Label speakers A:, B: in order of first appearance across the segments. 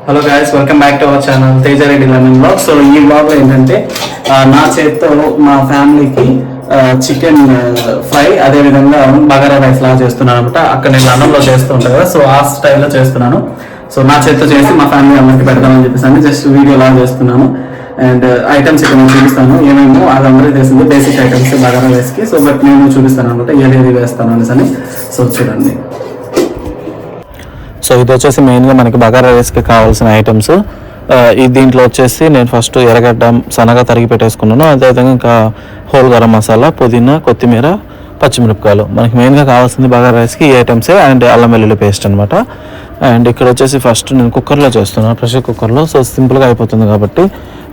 A: Hello guys, welcome back to our channel Teja Reddy lemon blog. So ఈ బ్లాగ్లో ఏంటంటే నా చేతితో మా ఫ్యామిలీకి చికెన్ ఫ్రై అదేవిధంగా బగారా రైస్ లాగా చేస్తున్నాను అనమాట. అక్కడ నేను లండన్లో చేస్తూ ఉంటాను కదా, సో ఆ స్టైల్లో చేస్తున్నాను. సో నా చేతితో చేసి మా ఫ్యామిలీ అందరికి పెడదామని చెప్పేసి జస్ట్ వీడియో లాగా చేస్తున్నాను. అండ్ ఐటమ్స్ ఇక్కడ నేను చూపిస్తాను ఏమేమో, అది అందరికీ తెలిసింది బేసిక్ ఐటమ్స్ బగారా రైస్కి. సో బట్ నేను చూపిస్తాను అనమాట ఏది వేస్తాను అనేసి. సో చూడండి. సో ఇది వచ్చేసి మెయిన్గా మనకి బగారా రైస్కి కావాల్సిన ఐటమ్స్. దీంట్లో వచ్చేసి నేను ఫస్ట్ ఎర్రగడ్డ సన్నగా తరిగి పెట్టేసుకున్నాను. అదేవిధంగా ఇంకా హోల్ గరం మసాలా, పుదీనా, కొత్తిమీర, పచ్చిమిరపకాయలు. మనకి మెయిన్గా కావాల్సింది బగారా రైస్కి ఈ ఐటమ్సే. అండ్ అల్లం వెల్లుల్లి పేస్ట్ అనమాట. అండ్ ఇక్కడ వచ్చేసి ఫస్ట్ నేను కుక్కర్లో చేస్తున్నాను, ప్రెషర్ కుక్కర్లో. సో సింపుల్గా అయిపోతుంది కాబట్టి.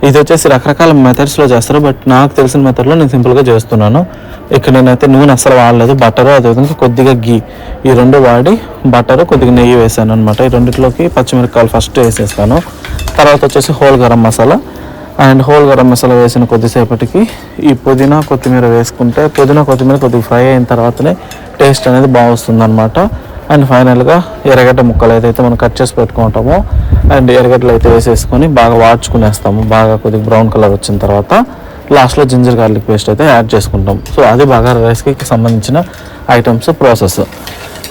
A: ఇది వచ్చేసి రకరకాల మెథడ్స్లో చేస్తారు, బట్ నాకు తెలిసిన మెథడ్లో నేను సింపుల్గా చేస్తున్నాను. ఇక్కడ నేనైతే నూనె అస్సలు వాడలేదు, బటరు అదేవిధంగా కొద్దిగా గీ, ఈ రెండు వాడి బటరు కొద్దిగా నెయ్యి వేసాను అనమాట. ఈ రెండిట్లోకి పచ్చిమిరపకాయలు ఫస్ట్ వేసేస్తాను. తర్వాత వచ్చేసి whole garam masala. And whole garam masala వేసిన కొద్దిసేపటికి ఈ పుదీనా కొత్తిమీర వేసుకుంటే, పుదీనా కొత్తిమీర కొద్దిగా ఫ్రై అయిన తర్వాతనే టేస్ట్ అనేది బాగా వస్తుంది అనమాట. అండ్ ఫైనల్గా ఎర్రగడ్డ ముక్కలు ఏదైతే మనం కట్ చేసి పెట్టుకుంటామో అండ్ ఎర్రగడ్డలు అయితే వేసేసుకొని బాగా వాడ్చుకునేస్తాము. బాగా కొద్దిగా బ్రౌన్ కలర్ వచ్చిన తర్వాత లాస్ట్లో జింజర్ గార్లిక్ పేస్ట్ అయితే యాడ్ చేసుకుంటాం. సో అది బగారా రైస్కి సంబంధించిన ఐటమ్స్ ప్రాసెస్.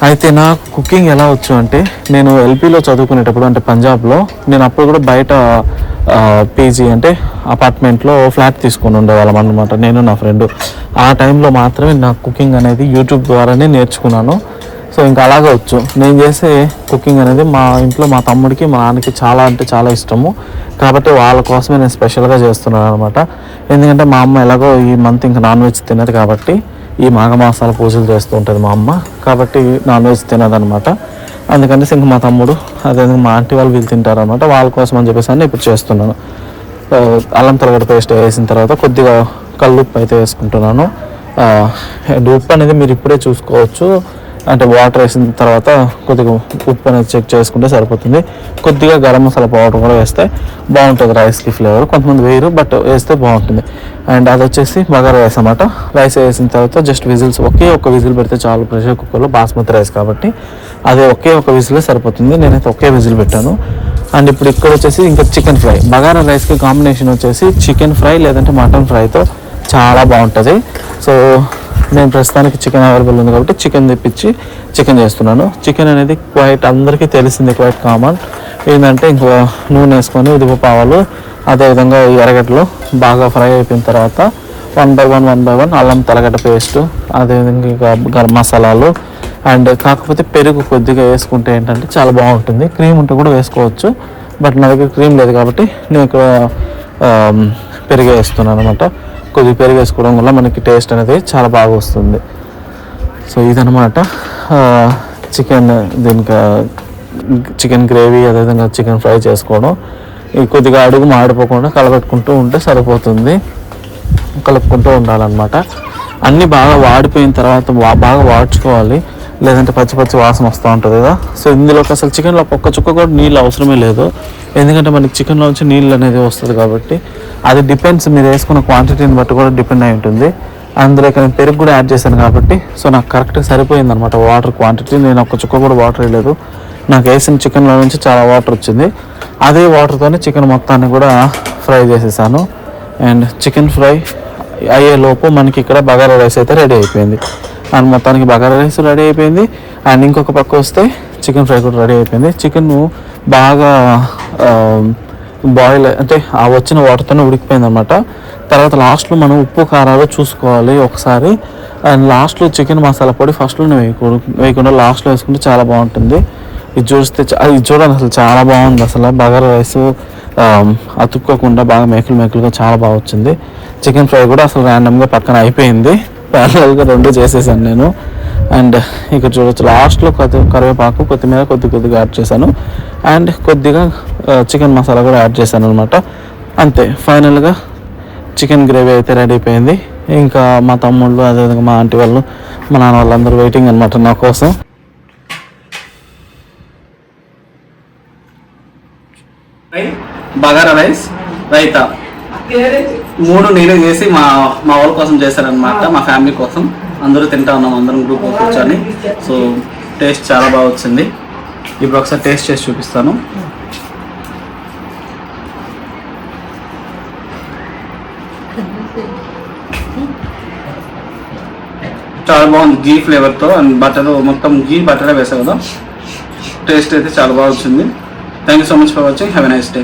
A: అయితే నాకు కుకింగ్ ఎలా వచ్చు అంటే, నేను ఎల్పీలో చదువుకునేటప్పుడు అంటే పంజాబ్లో, నేను అప్పుడు కూడా బయట పీజీ అంటే అపార్ట్మెంట్లో ఫ్లాట్ తీసుకొని ఉండేవాళ్ళం అన్నమాట, నేను నా ఫ్రెండ్. ఆ టైంలో మాత్రమే నాకు కుకింగ్ అనేది యూట్యూబ్ ద్వారానే నేర్చుకున్నాను. సో ఇంకా అలాగే వచ్చు. నేను చేసే కుకింగ్ అనేది మా ఇంట్లో మా తమ్ముడికి మా నాన్నకి చాలా అంటే చాలా ఇష్టము. కాబట్టి వాళ్ళ కోసమే నేను స్పెషల్గా చేస్తున్నాను అనమాట. ఎందుకంటే మా అమ్మ ఎలాగో ఈ మంత్ ఇంకా నాన్ వెజ్ తినదు కాబట్టి, ఈ మాఘమాసాల పూజలు చేస్తూ ఉంటుంది మా అమ్మ, కాబట్టి నాన్ వెజ్ తినదనమాట. అందుకని ఇంక మా తమ్ముడు అదేవిధంగా మా ఆంటీ వాళ్ళు వీళ్ళు తింటారు అనమాట. వాళ్ళ కోసం అని చెప్పేసి అని ఇప్పుడు చేస్తున్నాను. అల్లం తెల్లగడ్డ పేస్ట్ వేసిన తర్వాత కొద్దిగా కల్లుప్పు అయితే వేసుకుంటున్నాను. ఉప్పు అనేది మీరు ఇప్పుడే చూసుకోవచ్చు, అంటే వాటర్ వేసిన తర్వాత కొద్దిగా ఉప్పు అనేది చెక్ చేసుకుంటే సరిపోతుంది. కొద్దిగా గరం మసాలా పౌడర్ కూడా వేస్తే బాగుంటుంది రైస్కి ఫ్లేవర్. కొంతమంది వేయరు, బట్ వేస్తే బాగుంటుంది. అండ్ అది వచ్చేసి బగారా రైస్ అన్నమాట. రైస్ వేసిన తర్వాత జస్ట్ విజిల్స్, ఒకే ఒక విజిల్ పెడితే చాలు ప్రెషర్ కుక్కర్లో, బాస్మతి రైస్ కాబట్టి అదే ఒకే ఒక విజిలే సరిపోతుంది. నేనైతే ఒకే విజిల్ పెట్టాను. అండ్ ఇప్పుడు ఇక్కడ వచ్చేసి ఇంకా చికెన్ ఫ్రై. బగారా రైస్కి కాంబినేషన్ వచ్చేసి చికెన్ ఫ్రై లేదంటే మటన్ ఫ్రైతో చాలా బాగుంటుంది. సో నేను ప్రస్తుతానికి చికెన్ అవైలబుల్ ఉంది కాబట్టి చికెన్ తెప్పించి చికెన్ చేస్తున్నాను. చికెన్ అనేది క్వైట్ అందరికీ తెలిసింది, క్వైట్ కామన్. ఏంటంటే ఇంకా నూనె వేసుకొని ఉదిరిపాలు అదేవిధంగా ఈ ఎర్రగడ్డలు బాగా ఫ్రై అయిపోయిన తర్వాత 1 by 1 అల్లం తెల్లగడ్డ పేస్టు, అదేవిధంగా ఇంకా గరం మసాలాలు. అండ్ కాకపోతే పెరుగు కొద్దిగా వేసుకుంటే ఏంటంటే చాలా బాగుంటుంది. క్రీమ్ ఉంటే కూడా వేసుకోవచ్చు, బట్ నా దగ్గర క్రీమ్ లేదు కాబట్టి నేను ఇక్కడ పెరుగు వేస్తున్నాను అనమాట. కొద్దిగా పెరుగు వేసుకోవడం వల్ల మనకి టేస్ట్ అనేది చాలా బాగా వస్తుంది. సో ఇదనమాట చికెన్, దీనికి చికెన్ గ్రేవీ అదేవిధంగా చికెన్ ఫ్రై చేసుకోవడం. ఇది కొద్దిగా అడుగు మాడిపోకుండా కలపెట్టుకుంటూ ఉంటే సరిపోతుంది, కలుపుకుంటూ ఉండాలన్నమాట. అన్నీ బాగా వాడిపోయిన తర్వాత బాగా వాడ్చుకోవాలి, లేదంటే పచ్చి పచ్చి వాసన వస్తూ ఉంటుంది కదా. సో ఇందులోకి అసలు చికెన్లో ఒక్క చుక్క కూడా నీళ్ళు అవసరమే లేదు, ఎందుకంటే మనకి చికెన్లోంచి నీళ్ళు అనేది వస్తుంది కాబట్టి. అది డిపెండ్స్, మీరు వేసుకున్న క్వాంటిటీని బట్టి కూడా డిపెండ్ అయి ఉంటుంది. అందులో నేను పెరుగు కూడా యాడ్ చేశాను కాబట్టి సో నాకు కరెక్ట్గా సరిపోయింది అనమాట వాటర్ క్వాంటిటీ. నేను ఒక్క చుక్క కూడా వాటర్ వేయలేదు, నాకు వేసిన చికెన్లో నుంచి చాలా వాటర్ వచ్చింది. అదే వాటర్తోనే చికెన్ మొత్తాన్ని కూడా ఫ్రై చేసేసాను. అండ్ చికెన్ ఫ్రై అయ్యేలోపు మనకి ఇక్కడ బగారా రైస్ అయితే రెడీ అయిపోయింది. అండ్ మొత్తానికి బగారా రైస్ రెడీ అయిపోయింది. అండ్ ఇంకొక పక్క వస్తే చికెన్ ఫ్రై కూడా రెడీ అయిపోయింది. చికెన్ బాగా బాయిల్ అంటే ఆ వచ్చిన వాటర్తోనే ఉడికిపోయింది అనమాట. తర్వాత లాస్ట్లో మనం ఉప్పు కారాలు చూసుకోవాలి ఒకసారి. అండ్ లాస్ట్లో చికెన్ మసాలా పొడి ఫస్ట్లోనే వేయకుండా లాస్ట్లో వేసుకుంటే చాలా బాగుంటుంది. ఇది చూస్తే ఇది చూడండి అసలు చాలా బాగుంది. అసలు బగారా రైస్ అతుక్కోకుండా బాగా మేకులుగా చాలా బాగా వచ్చింది. చికెన్ ఫ్రై కూడా అసలు ర్యాండమ్గా పక్కన అయిపోయింది, ప్యారలల్గా రెండు చేసేసాను నేను. అండ్ ఇక్కడ చూడవచ్చు లాస్ట్లో కరివేపాకు కొత్తిమీర కొద్దిగా యాడ్ చేశాను. అండ్ కొద్దిగా చికెన్ మసాలా కూడా యాడ్ చేశాను అనమాట. అంతే, ఫైనల్గా చికెన్ గ్రేవీ అయితే రెడీ అయిపోయింది. ఇంకా మా తమ్ముళ్ళు అదేవిధంగా మా ఆంటీ వాళ్ళు మా నాన్న వాళ్ళందరూ వెయిటింగ్ అనమాట నా కోసం. బగారా రైస్, రైతా, 3 నేనే చేసి మా వాళ్ళ కోసం చేశారనమాట, మా ఫ్యామిలీ కోసం. అందరూ తింటా ఉన్నాం, అందరం గ్రూప్ కూర్చొని. సో టేస్ట్ చాలా బాగా వచ్చింది. ఇప్పుడు ఒకసారి టేస్ట్ చేసి చూపిస్తాను.
B: చాలా బాగుంది గీ ఫ్లేవర్తో అండ్ బటర్ మొత్తం గీ బటరే వేసావు కదా. టేస్ట్ అయితే చాలా బాగా వచ్చింది. Thank you so much for watching. Have a nice day.